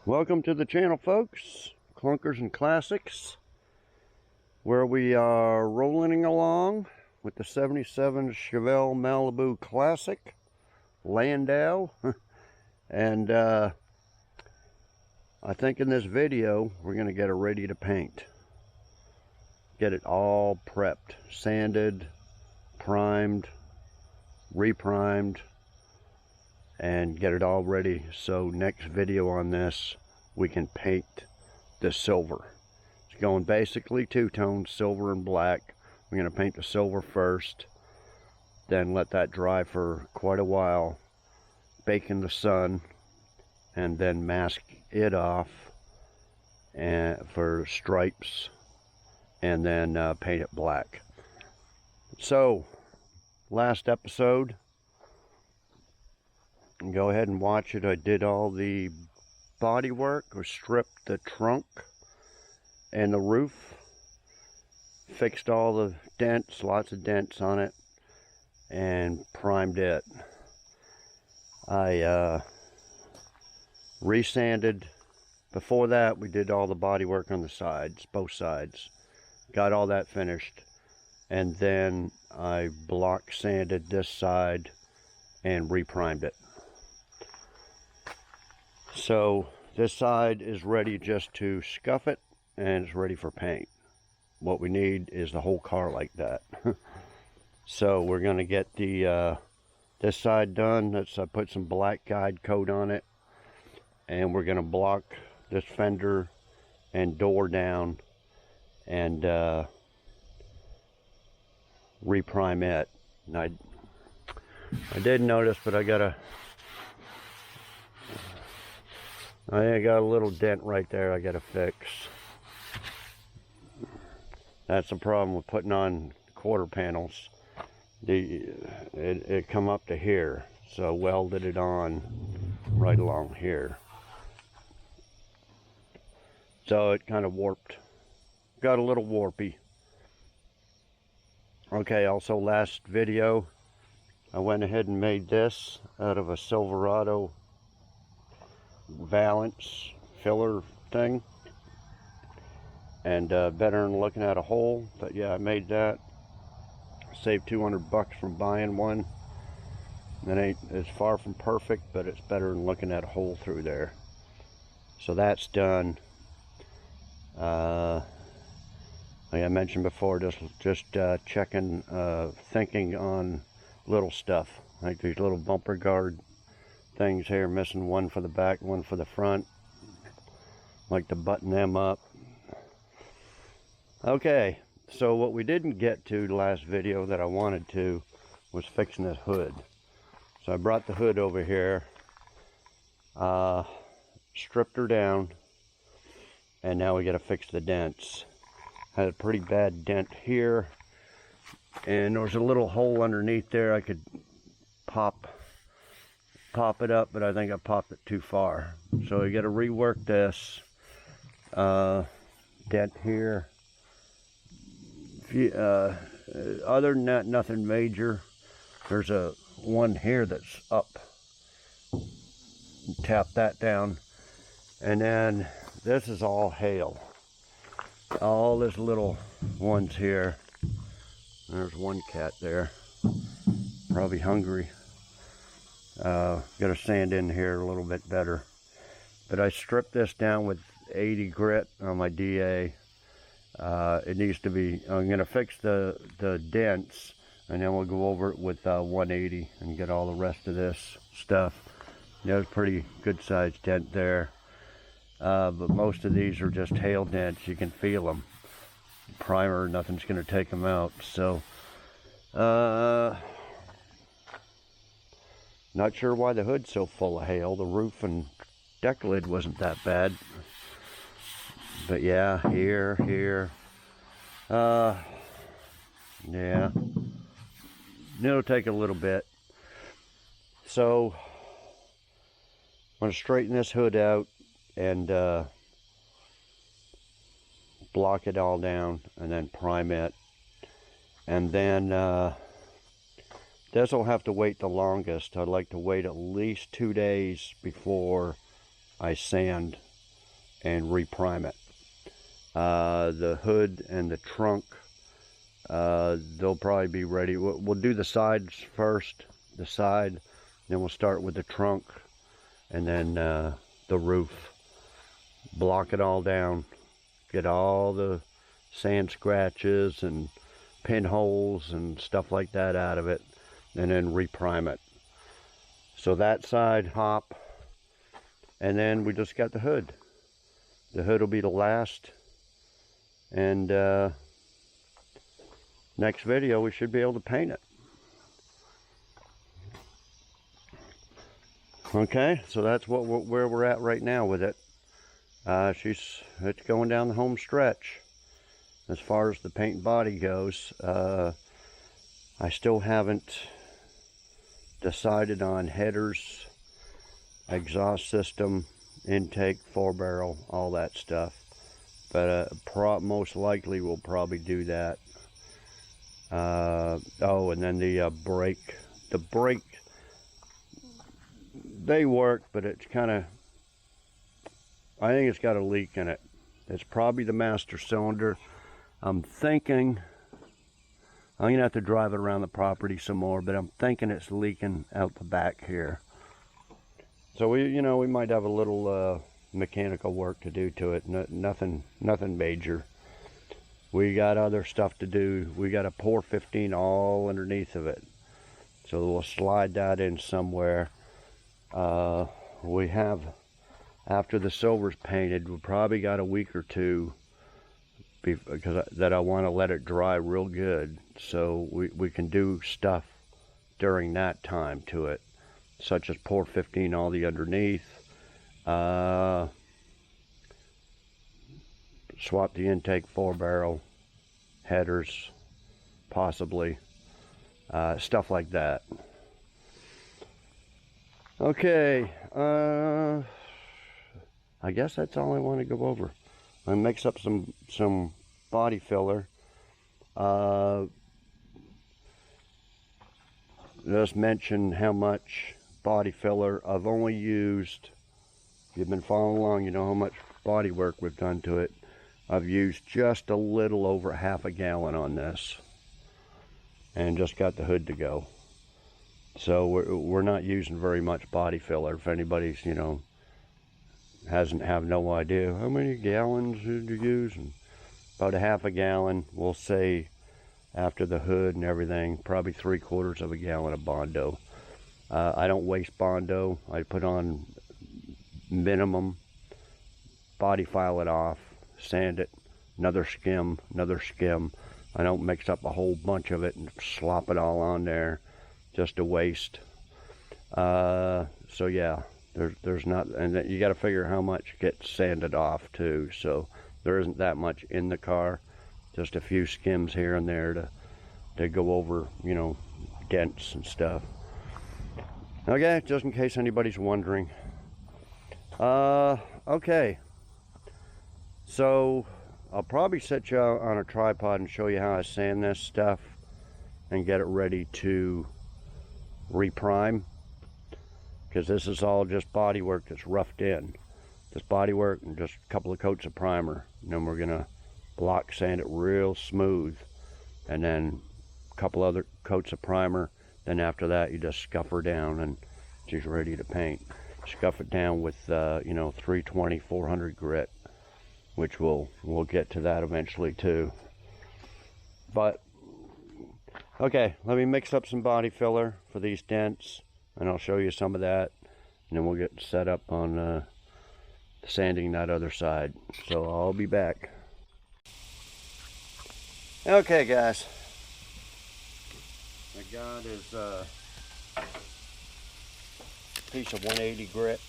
Welcome to the channel, folks. Clunkers and Classics, where we are rolling along with the 77 Chevelle Malibu Classic Landau. And I think in this video we're going to get it ready to paint. Get it all prepped, sanded, primed, reprimed, and get it all ready, so next video on this we can paint the silver. It's going basically two-tone, silver and black. We're going to paint the silver first, then let that dry for quite a while, bake in the sun, and then mask it off and for stripes, and then paint it black. So last episode, go ahead and watch it. I did all the body work, or stripped the trunk and the roof, fixed all the dents, lots of dents on it, and primed it. I resanded. Before that, we did all the body work on the sides, both sides, got all that finished, and then I block sanded this side and reprimed it. So this side is ready just to scuff it, and it's ready for paint. What we need is the whole car like that. So we're going to get the this side done. I put some black guide coat on it, and we're going to block this fender and door down and reprime it. And I did notice, but I got a little dent right there I gotta fix. That's the problem with putting on quarter panels. It come up to here, so welded it on right along here. So it kind of warped. Got a little warpy. Okay, also last video, I went ahead and made this out of a Silverado valance filler thing, and better than looking at a hole. But yeah, I made that, saved 200 bucks from buying one. It ain't as far from perfect, but it's better than looking at a hole through there. So that's done. Like I mentioned before, just checking, thinking on little stuff like these little bumper guard things here, missing one for the back, one for the front. Like to button them up. Okay, so what we didn't get to the last video that I wanted to was fixing this hood. So I brought the hood over here, stripped her down, and now we got to fix the dents. Had a pretty bad dent here, and there was a little hole underneath there. I could pop it up, but I think I popped it too far. So you got to rework this dent here. Other than that, nothing major. There's a one here that's up. Tap that down, and then this is all hail. All this little ones here. There's one cat there, probably hungry. Got to sand in here a little bit better, but I stripped this down with 80 grit on my DA. It needs to be, I'm going to fix the dents, and then we'll go over it with 180 and get all the rest of this stuff. There's a pretty good sized dent there, but most of these are just hail dents. You can feel them. Primer, nothing's going to take them out. So not sure why the hood's so full of hail. The roof and deck lid wasn't that bad. But yeah, here. Yeah. It'll take a little bit. So I'm going to straighten this hood out and block it all down, and then prime it. And then this will have to wait the longest. I'd like to wait at least 2 days before I sand and reprime it. The hood and the trunk, they'll probably be ready. We'll do the sides first, then we'll start with the trunk, and then the roof. Block it all down, get all the sand scratches and pinholes and stuff like that out of it, and then reprime it. So that side, hop, and then we just got the hood. The hood will be the last, and next video we should be able to paint it. Okay, so that's where we're at right now with it. It's going down the home stretch as far as the paint and body goes. I still haven't decided on headers, exhaust system, intake, 4-barrel, all that stuff, but most likely we'll probably do that. Oh, and then the brake, they work, but it's kind of, I think it's got a leak in it. It's probably the master cylinder. I'm thinking, I'm gonna have to drive it around the property some more, but I'm thinking it's leaking out the back here. So we might have a little mechanical work to do to it. Nothing major. We got other stuff to do. We got a pour 15 all underneath of it, so we'll slide that in somewhere. We have, after the silver's painted, we probably got a week or two because I want to let it dry real good, so we can do stuff during that time to it, such as pour 15 all the underneath, swap the intake 4-barrel, headers, possibly, stuff like that. Okay, I guess that's all I want to go over. I mix up some body filler. Just mention how much body filler I've only used. If you've been following along, you know how much body work we've done to it. I've used just a little over half a gallon on this, and just got the hood to go. So we're not using very much body filler. If anybody's, have no idea how many gallons did you use, and about a half a gallon, we'll say, after the hood and everything, probably 3/4 of a gallon of Bondo. I don't waste Bondo. I put on minimum, body file it off, sand it, another skim. I don't mix up a whole bunch of it and slop it all on there, just a waste. So yeah, there's not, and you got to figure how much gets sanded off too. So there isn't that much in the car, just a few skims here and there to go over, dents and stuff. Okay, just in case anybody's wondering. Okay, so I'll probably set you on a tripod and show you how I sand this stuff and get it ready to reprime, because this is all just body work that's roughed in. Just body work and just a couple of coats of primer, and then we're gonna block sand it real smooth, and then a couple other coats of primer. Then after that, you just scuff her down and she's ready to paint. Scuff it down with 320 400 grit, which we'll get to that eventually too. But okay, let me mix up some body filler for these dents, and I'll show you some of that, and then we'll get set up on sanding that other side. So I'll be back. Okay guys, I got is a piece of 180 grit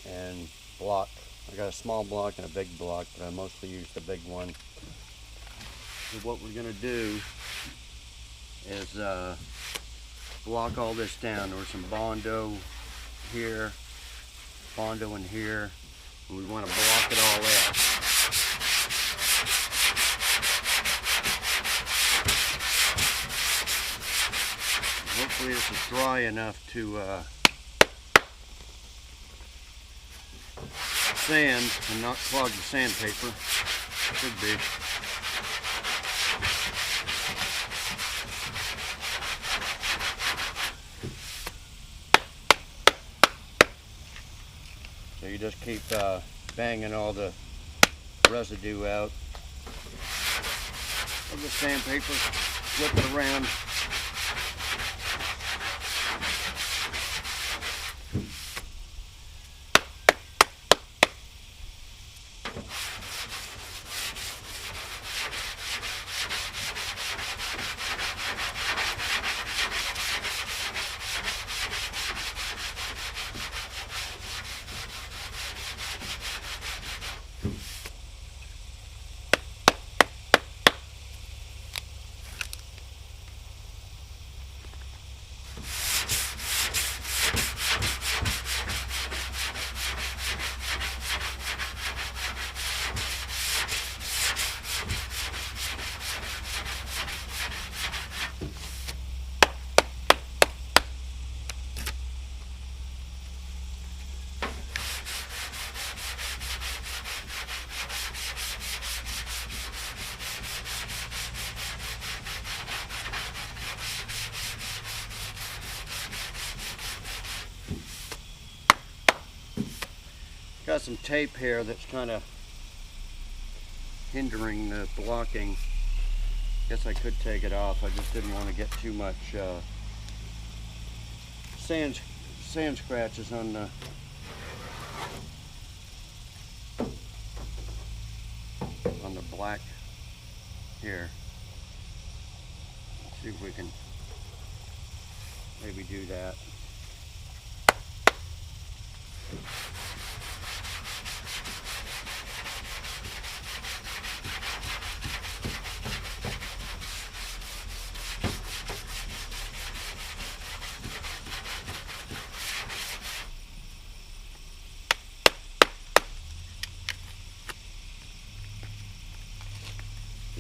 and block. I got a small block and a big block, but I mostly use the big one. So what we're gonna do is block all this down. There's some Bondo here, Bondo in here, and we want to block it all out. Hopefully this is dry enough to sand and not clog the sandpaper. Should be. So you just keep banging all the residue out of the sandpaper, flip it around. Got some tape here that's kind of hindering the blocking. Guess I could take it off. I just didn't want to get too much sand scratches on the black here. Let's see if we can maybe do that.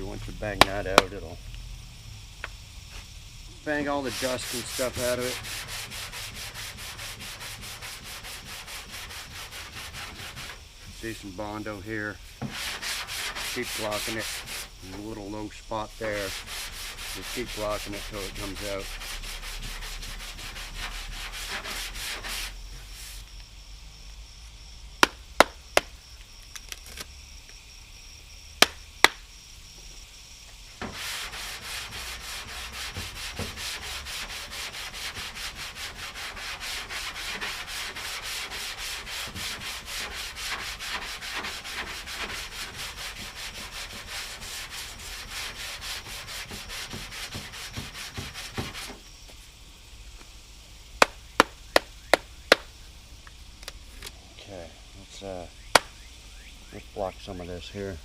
Once you bang that out, it'll bang all the dust and stuff out of it. Decent Bondo here. Keep blocking it. There's a little low spot there. Just keep blocking it till it comes out. Let's block some of this here.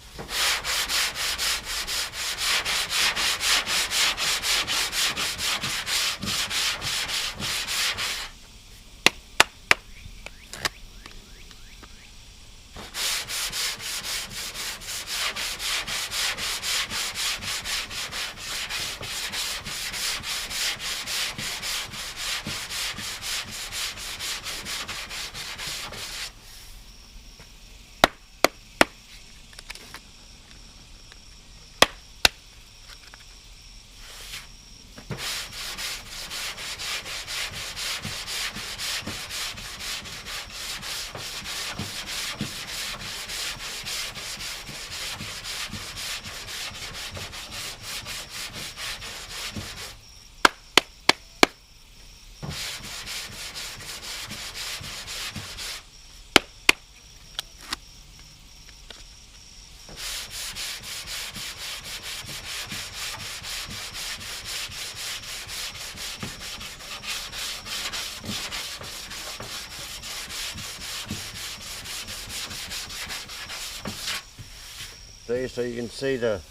So you can see the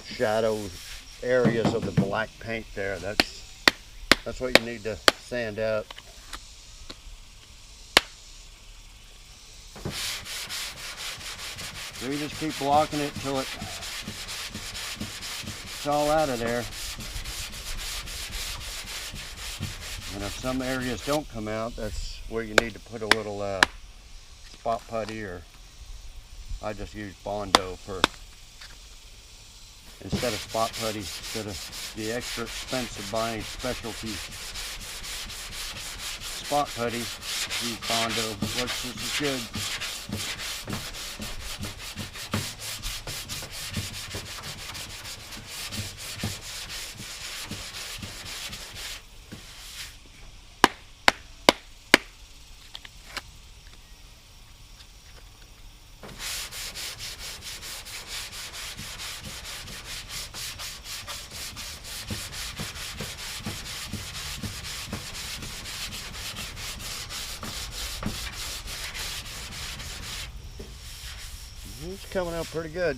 shadow areas of the black paint there. That's what you need to sand out. So you just keep blocking it till it's all out of there. And if some areas don't come out, that's where you need to put a little spot putty, or I just use Bondo for, instead of spot putty, instead of the extra expense of buying specialty spot putty, use Bondo. Works just as good. It's coming out pretty good.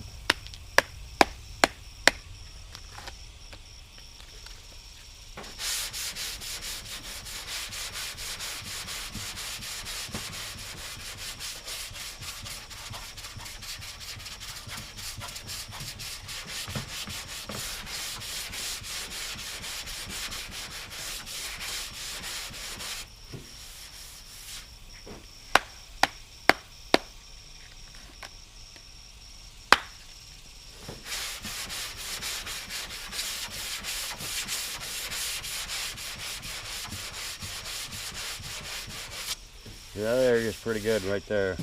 Yeah, that area's pretty good right there.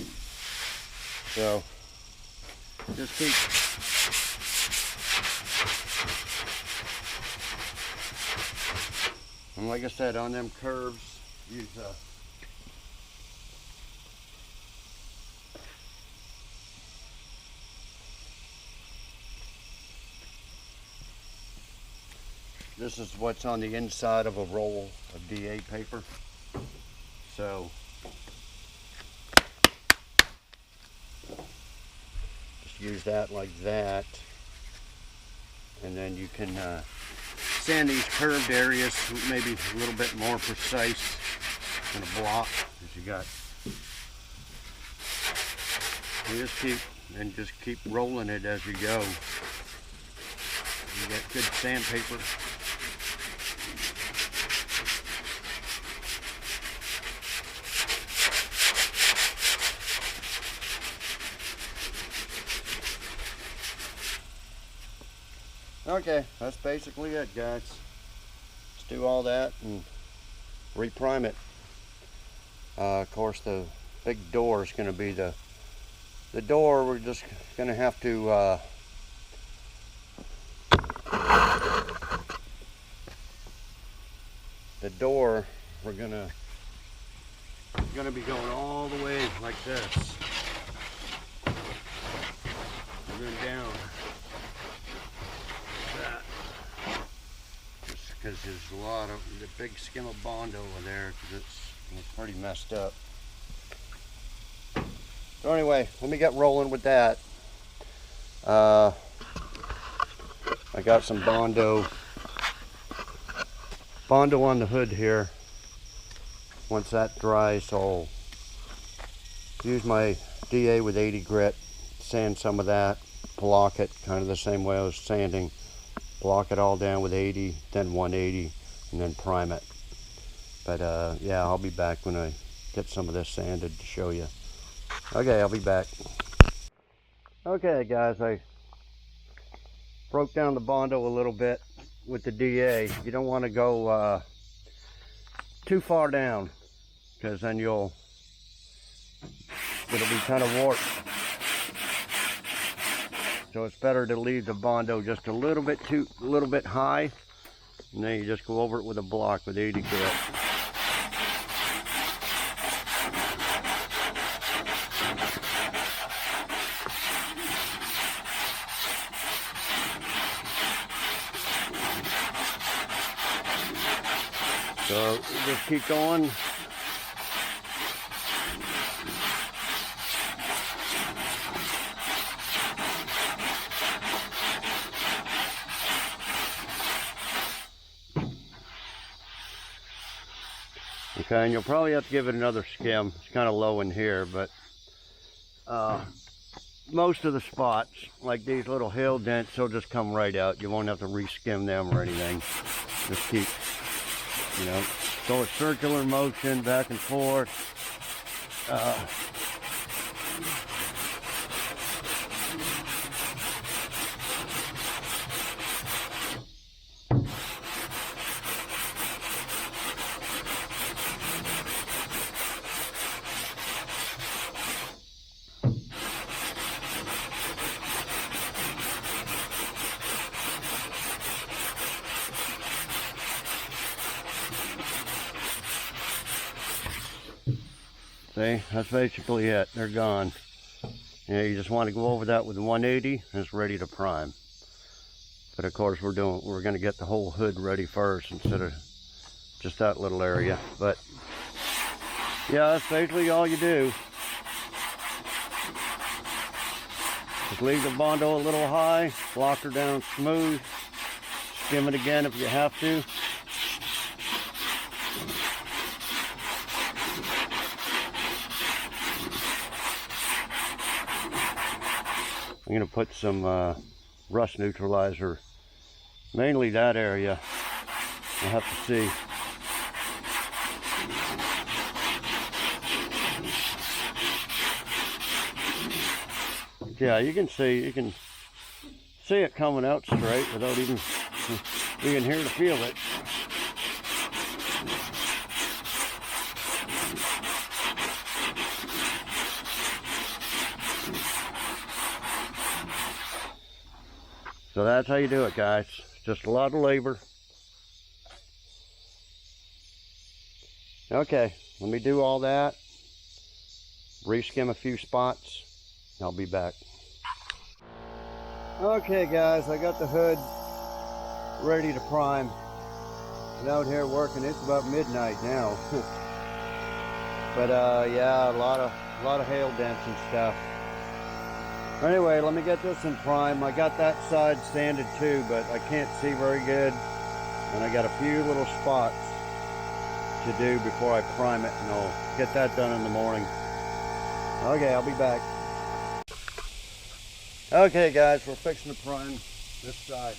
So, just keep and like I said, on them curves, use this is what's on the inside of a roll of DA paper. So just use that like that, and then you can sand these curved areas maybe a little bit more precise than a block, because you just keep rolling it as you go. You got good sandpaper. Okay, that's basically it, guys. Let's do all that and reprime it. Of course, the big door is going to be the door. We're just going to have to the door, we're going to be going all the way like this. We're going down. Because there's a lot of the big skim of Bondo over there, because it's pretty messed up. So anyway, let me get rolling with that. I got some Bondo on the hood here. Once that dries, I'll use my DA with 80 grit, sand some of that, block it kind of the same way I was sanding. Block it all down with 80, then 180, and then prime it. But yeah, I'll be back when I get some of this sanded to show you. Okay, I'll be back. Okay, guys, I broke down the Bondo a little bit with the DA. You don't want to go too far down, because then it'll be kind of warped. So it's better to leave the Bondo just a little bit high, and then you just go over it with a block with 80 grit. So just keep going. Okay, and you'll probably have to give it another skim. It's kind of low in here, but most of the spots, like these little hill dents, they'll just come right out. You won't have to re-skim them or anything. Just keep, go a circular motion back and forth. See, that's basically it. They're gone. You just want to go over that with 180 and it's ready to prime. But of course we're going to get the whole hood ready first instead of just that little area. But yeah, that's basically all you do. Just leave the Bondo a little high, lock her down smooth, skim it again if you have to. I'm going to put some rust neutralizer, mainly that area. I'll have to see. Yeah, you can see it coming out straight without even being here to feel it. So that's how you do it, guys. Just a lot of labor. Okay, let me do all that. Reskim a few spots. I'll be back. Okay, guys, I got the hood ready to prime. I'm out here working. It's about midnight now. But yeah, a lot of hail dents and stuff. Anyway, let me get this in prime. I got that side sanded too, but I can't see very good. And I got a few little spots to do before I prime it, and I'll get that done in the morning. Okay, I'll be back. Okay, guys, we're fixing to prime this side.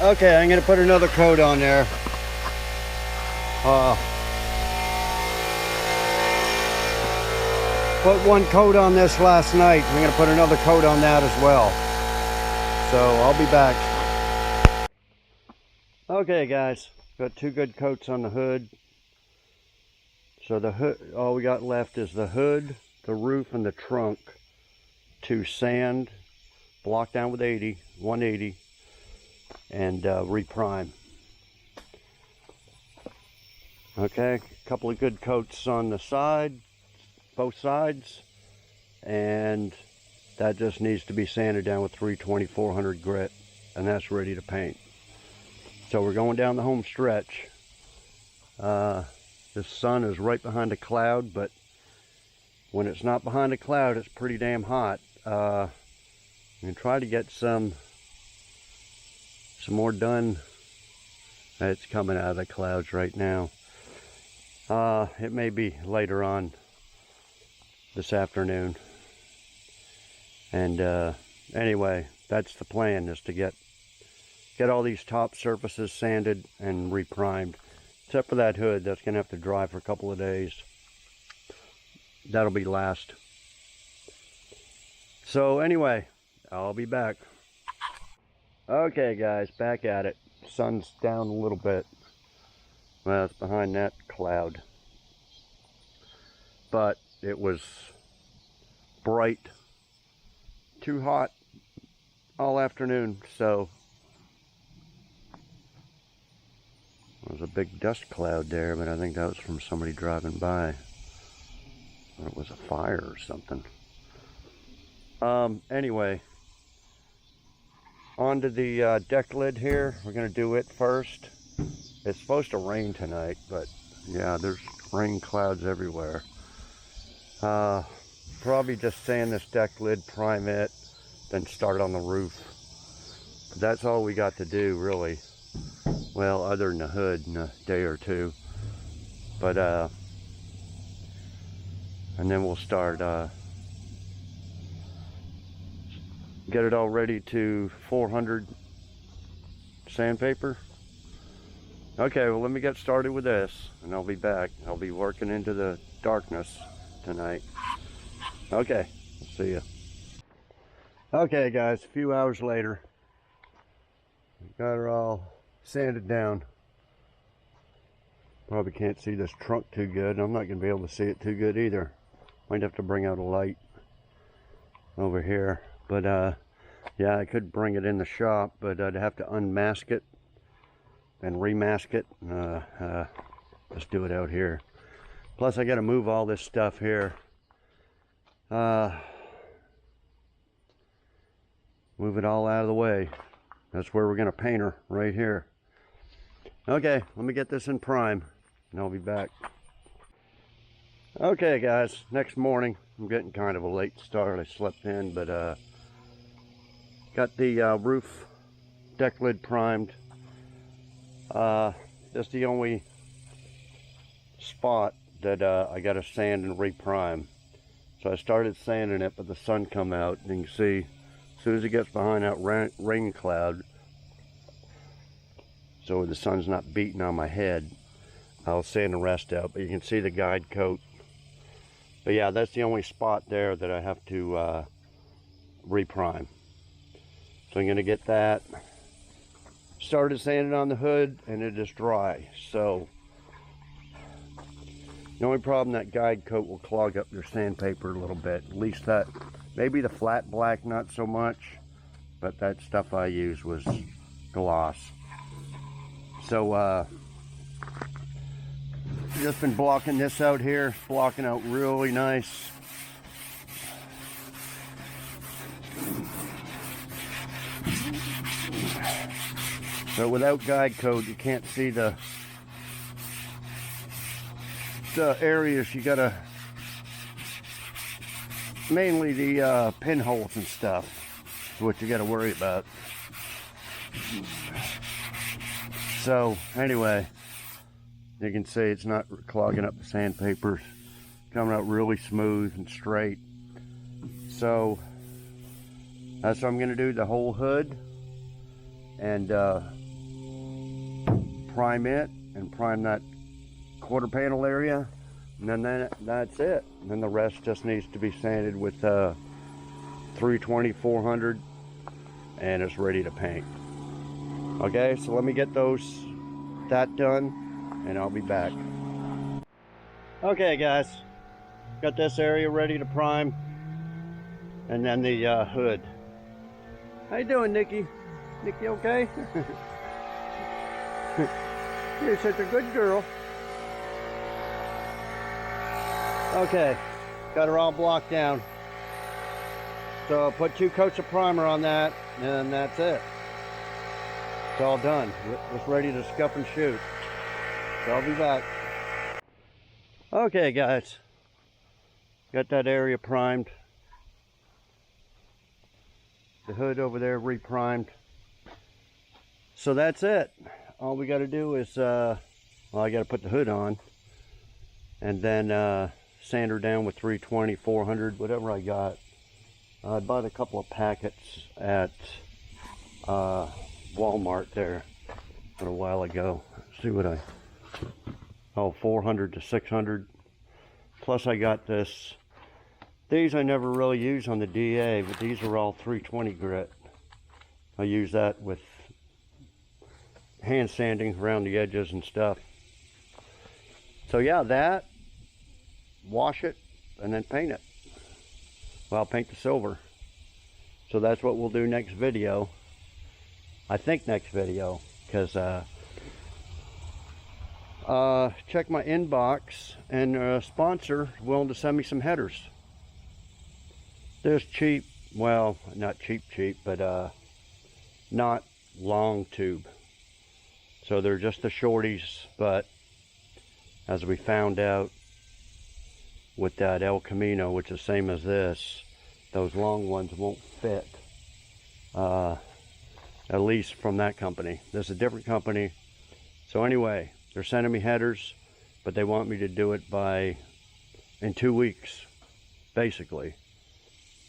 Okay, I'm gonna put another coat on there. Put one coat on this last night. I'm going to put another coat on that as well. So I'll be back. Okay guys, got 2 good coats on the hood. So the hood, all we got left is the hood, the roof, and the trunk to sand, block down with 180, and reprime. Okay, a couple of good coats on the side, both sides, and that just needs to be sanded down with 320/400 grit, and that's ready to paint. So we're going down the home stretch. The sun is right behind a cloud, but when it's not behind a cloud, it's pretty damn hot. I'm gonna try to get some more done. It's coming out of the clouds right now. It may be later on this afternoon. And anyway, that's the plan, is to get all these top surfaces sanded and reprimed. Except for that hood, that's gonna have to dry for a couple of days. That'll be last. So anyway, I'll be back. Okay guys, back at it. Sun's down a little bit. Well, it's behind that cloud. But it was bright, too hot all afternoon, so there was a big dust cloud there, but I think that was from somebody driving by. Or it was a fire or something. Anyway, onto the deck lid here. We're going to do it first. It's supposed to rain tonight, but yeah, there's rain clouds everywhere. Probably just sand this deck lid, prime it, then start on the roof. But that's all we got to do, really. Well, other than the hood in a day or two. But and then we'll start get it all ready to 400 sandpaper. Okay, well, let me get started with this and I'll be back. I'll be working into the darkness tonight. Okay, see ya. Okay guys, a few hours later, got her all sanded down. Probably can't see this trunk too good. I'm not gonna be able to see it too good either. Might have to bring out a light over here. But yeah, I could bring it in the shop, but I'd have to unmask it and remask it. Let's do it out here. Plus I gotta move all this stuff here. Move it all out of the way. That's where we're gonna paint her, right here. Okay, let me get this in prime and I'll be back. Okay guys, next morning. I'm getting kind of a late start. I slept in, but got the roof deck lid primed. That's the only spot that I got to sand and reprime. So I started sanding it, but the sun come out, and you can see as soon as it gets behind that rain cloud, so the sun's not beating on my head, I'll sand the rest out. But you can see the guide coat. But yeah, that's the only spot there that I have to reprime. So I'm going to get that started sanding on the hood, and it is dry. So the only problem, that guide coat will clog up your sandpaper a little bit. At least that, maybe the flat black not so much, but that stuff I used was gloss. So just been blocking this out here, blocking out really nice. So without guide coat, you can't see the areas. You gotta, mainly the pinholes and stuff is what you gotta worry about. So anyway, you can see it's not clogging up the sandpaper, coming out really smooth and straight. So that's what I'm gonna do, the whole hood, and prime it, and prime that quarter panel area And then that's it. And then the rest just needs to be sanded with 320, 400, and it's ready to paint. Okay, so let me get that done, and I'll be back. Okay, guys, got this area ready to prime, and then the hood. How you doing, Nikki? Nikki, okay? You're such a good girl. Okay, got her all blocked down. So I'll put 2 coats of primer on that, and that's it. It's all done. It's ready to scuff and shoot. So I'll be back. Okay, guys, got that area primed. The hood over there reprimed. So that's it. All we got to do is, well, I got to put the hood on, and then sand her down with 320, 400, whatever I got. I bought a couple of packets at Walmart there a little while ago. Let's see what 400 to 600. Plus I got this. These I never really use on the DA, but these are all 320 grit. I use that with hand sanding around the edges and stuff. So yeah, that, wash it, and then paint it. Well, I'll paint the silver. So that's what we'll do next video. I think next video, because check my inbox, and a sponsor is willing to send me some headers. There's cheap, well, not cheap, but not long tube. So they're just the shorties, but as we found out with that El Camino, which is the same as this, those long ones won't fit, at least from that company. This is a different company. So anyway, they're sending me headers, but they want me to do it in 2 weeks, basically.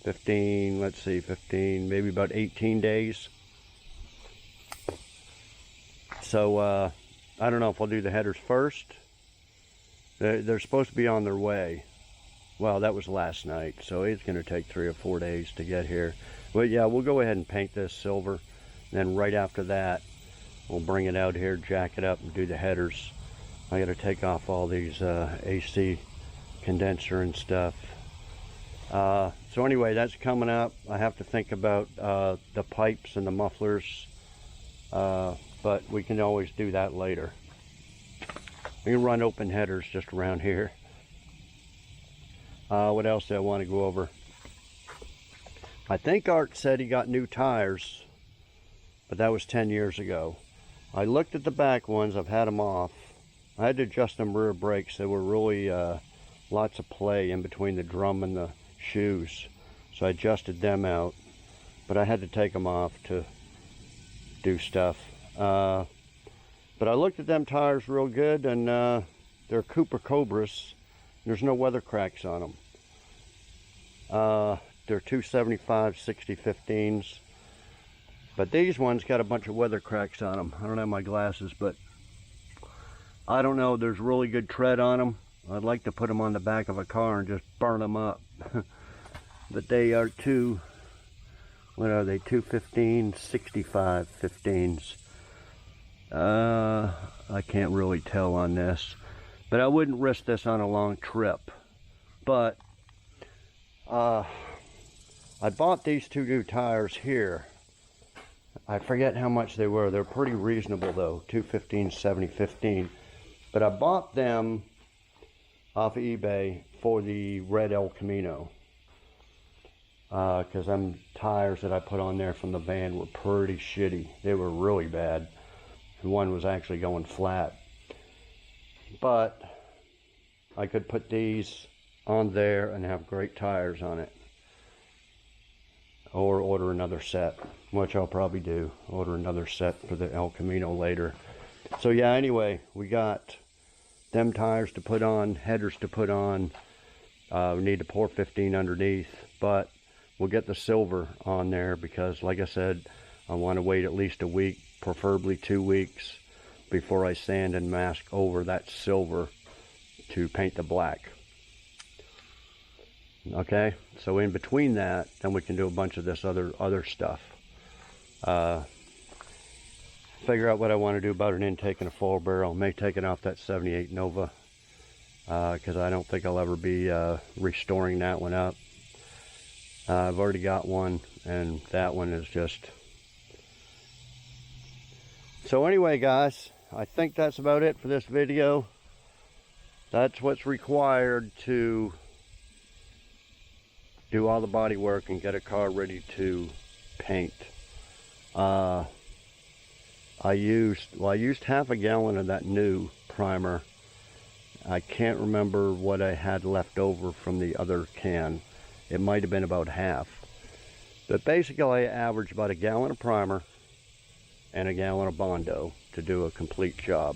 15, let's see, 15, maybe about 18 days. So I don't know if I'll do the headers first. They're supposed to be on their way. Well, that was last night, so it's going to take 3 or 4 days to get here. But yeah, we'll go ahead and paint this silver. Then right after that, we'll bring it out here, jack it up, and do the headers. I got to take off all these AC condenser and stuff. So anyway, that's coming up. I have to think about the pipes and the mufflers, but we can always do that later. We can run open headers just around here. What else do I want to go over? I think Art said he got new tires, but that was 10 years ago. I looked at the back ones. I've had them off. I had to adjust them rear brakes. They were really lots of play in between the drum and the shoes, so I adjusted them out, but I had to take them off to do stuff. But I looked at them tires real good, and they're Cooper Cobras. There's no weather cracks on them. They're 275 60/15s, but these ones got a bunch of weather cracks on them. I don't have my glasses, but I don't know. There's really good tread on them. I'd like to put them on the back of a car and just burn them up. But they are what are they, 215 65/15s. I can't really tell on this, but I wouldn't risk this on a long trip. But I bought these 2 new tires here. I forget how much they were. They're pretty reasonable though, 215 70/15. But I bought them off of eBay for the red El Camino, because them tires that I put on there from the van were pretty shitty. They were really bad. One was actually going flat, but I could put these on there and have great tires on it, or order another set, which I'll probably do. Order another set for the El Camino later. So yeah, anyway, we got them tires to put on, headers to put on. We need to pour 15 underneath, but we'll get the silver on there because, like I said, I want to wait at least a week, preferably 2 weeks, before I sand and mask over that silver to paint the black. Okay, so in between that, then we can do a bunch of this other stuff. Figure out what I want to do about an intake and a full barrel. May take it off that 78 Nova, because I don't think I'll ever be restoring that one up. I've already got one, and that one is just... So anyway, guys, I think that's about it for this video. That's what's required to do all the body work and get a car ready to paint. I used half a gallon of that new primer. I can't remember what I had left over from the other can. It might have been about half. But basically I average about a gallon of primer and a gallon of Bondo to do a complete job.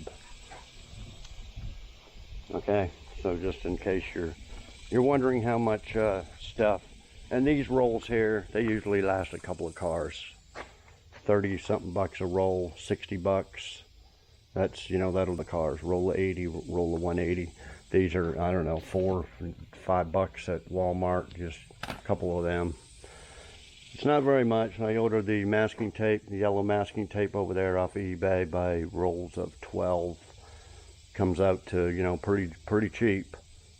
Okay, so just in case you're wondering how much stuff. And these rolls here, they usually last a couple of cars. 30 something bucks a roll, 60 bucks. That's, you know, that'll the cars. Roll of 80, roll of 180. These are, I don't know, $4, $5 at Walmart, just a couple of them. It's not very much. I ordered the masking tape, the yellow masking tape over there off of eBay by rolls of 12. Comes out to, you know, pretty cheap.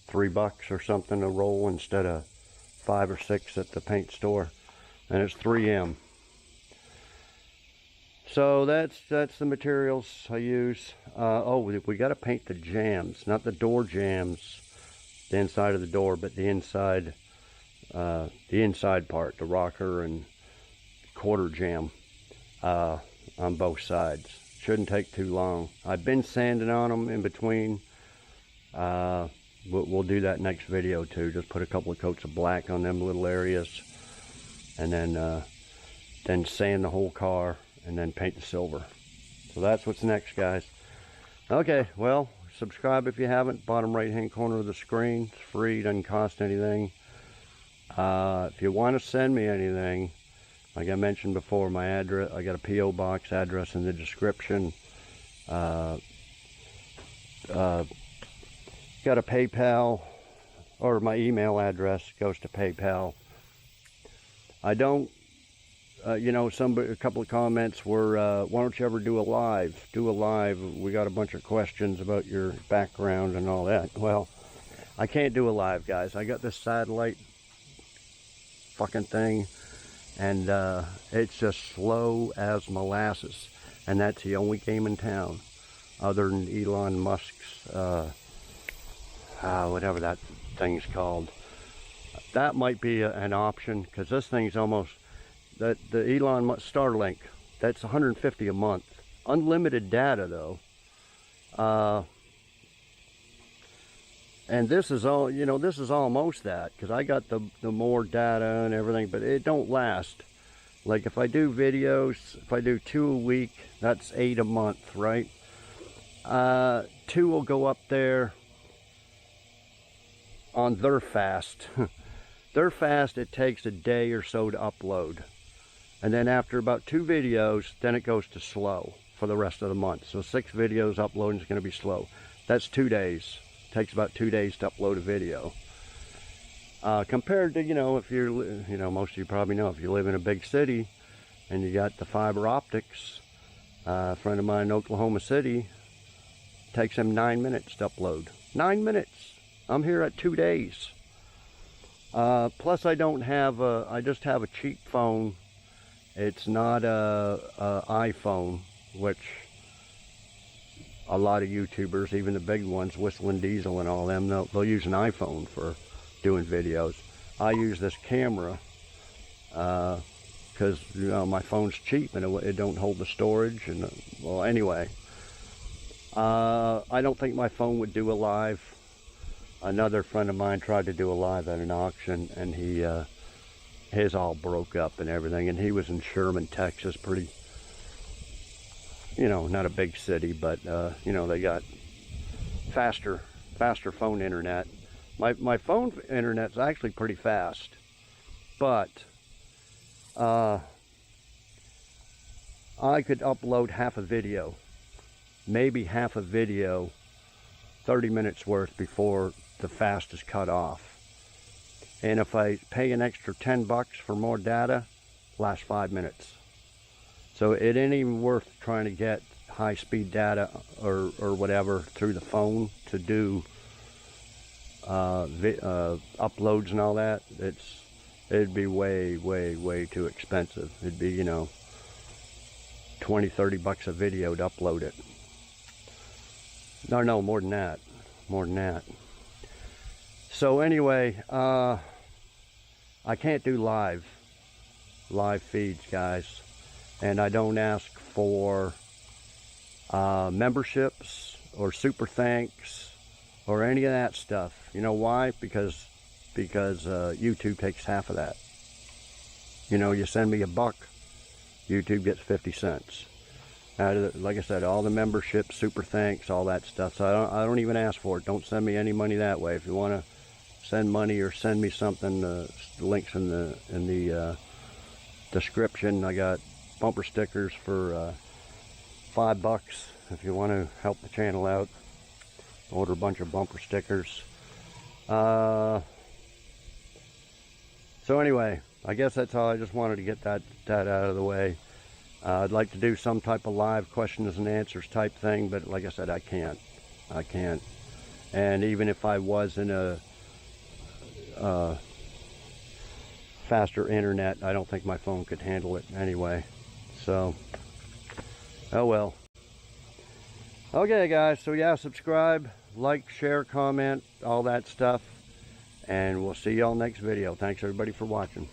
$3 or something a roll instead of 5 or 6 at the paint store. And it's 3M. So that's the materials I use. Oh, we got to paint the jambs, not the door jambs, the inside of the door, but the inside part, the rocker and quarter jamb on both sides. Shouldn't take too long. I've been sanding on them in between. We'll do that next video too. Just put a couple of coats of black on them little areas, and then sand the whole car, and then paint the silver. So that's what's next, guys. Okay, well, subscribe if you haven't. Bottom right hand corner of the screen. It's free, doesn't cost anything. If you want to send me anything, like I mentioned before, my address, I got a P.O. box address in the description. Got a PayPal, or my email address goes to PayPal. I don't, you know, a couple of comments were, why don't you ever do a live? Do a live. We got a bunch of questions about your background and all that. Well, I can't do a live, guys. I got this satellite fucking thing, and it's just slow as molasses, and that's the only game in town other than Elon Musk's whatever that thing's called. That might be an option, because this thing's almost the Elon Musk Starlink, that's $150 a month, unlimited data though. And this is all, you know, this is almost that, because I got the more data and everything, but it don't last. Like if I do videos, if I do 2 a week, that's 8 a month, right? 2 will go up there on their fast. Their fast, it takes a day or so to upload. And then after about 2 videos, then it goes to slow for the rest of the month. So 6 videos uploading is going to be slow. That's 2 days. Takes about 2 days to upload a video. Compared to, you know, if you're, you know, most of you probably know, if you live in a big city and you got the fiber optics, a friend of mine in Oklahoma City, takes him 9 minutes to upload. 9 minutes. I'm here at 2 days. Plus I don't have I just have a cheap phone. It's not a iPhone, which a lot of YouTubers, even the big ones, Whistling Diesel and all them, they'll use an iPhone for doing videos. I use this camera because, you know, my phone's cheap and it don't hold the storage. And well, anyway, I don't think my phone would do a live. Another friend of mine tried to do a live at an auction, and his all broke up and everything, and he was in Sherman, Texas, pretty, you know, not a big city, but you know, they got faster phone internet. My phone internet's actually pretty fast, but I could upload half a video, maybe half a video 30 minutes worth before the fast is cut off. And if I pay an extra 10 bucks for more data, lasts 5 minutes. So it ain't even worth trying to get high-speed data or whatever through the phone to do uploads and all that. It'd be way too expensive. It'd be, you know, 20-30 bucks a video to upload it. No, more than that. So anyway, I can't do live feeds, guys, and I don't ask for memberships or super thanks or any of that stuff. You know why? Because YouTube takes half of that. You know, you send me $1, YouTube gets 50 cents. Like I said, all the memberships, super thanks, all that stuff. So I don't even ask for it. Don't send me any money that way. If you want to send money or send me something, the links in the description. I got bumper stickers for $5 if you want to help the channel out. Order a bunch of bumper stickers. So anyway, I guess that's all. I just wanted to get that out of the way. I'd like to do some type of live questions and answers type thing, but like I said, I can't. And even if I was in a faster internet, I don't think my phone could handle it anyway. So, oh well. Okay, guys, so yeah, subscribe, like, share, comment, all that stuff, and we'll see y'all next video. Thanks everybody for watching.